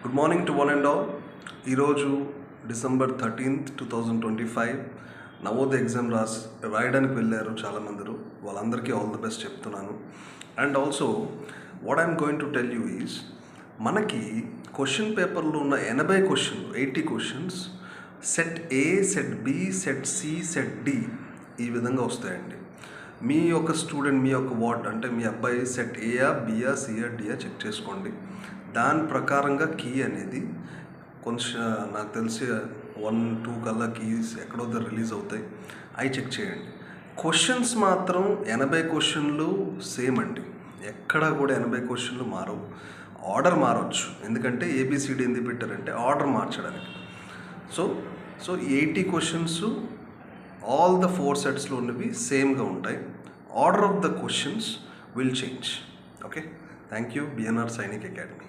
Good morning to one and all. ఈరోజు December 13th 2025 Navodaya exam రాయడానికి వెళ్ళారు చాలామంది. వాళ్ళందరికీ ఆల్ ది బెస్ట్ చెప్తున్నాను. And also what I'm going to tell you is, మనకి క్వశ్చన్ పేపర్లో ఉన్న 80 questions set A, set B, set C, set D ఈ విధంగా వస్తాయండి. మీ యొక్క స్టూడెంట్, మీ యొక్క వార్డ్ అంటే మీ అబ్బాయి సెట్ ఏయా, బియా, సియా, డియా చెక్ చేసుకోండి. దాని ప్రకారంగా కీ అనేది కొంచెం నాకు తెలిసి 1-2 కల్లా కీస్ ఎక్కడో రిలీజ్ అవుతాయి, అవి చెక్ చేయండి. క్వశ్చన్స్ మాత్రం 80 క్వశ్చన్లు సేమ్ అండి. ఎక్కడా కూడా 80 క్వశ్చన్లు మారవు. ఆర్డర్ మారవచ్చు, ఎందుకంటే ఏబిసిడి ఎందుకు పెట్టారంటే ఆర్డర్ మార్చడానికి. సో 80 క్వశ్చన్స్ ఆల్ ద 4 సెట్స్లో ఉన్నవి సేమ్గా ఉంటాయి. Order of the questions will change. Okay, thank you. BNR Sainik academy.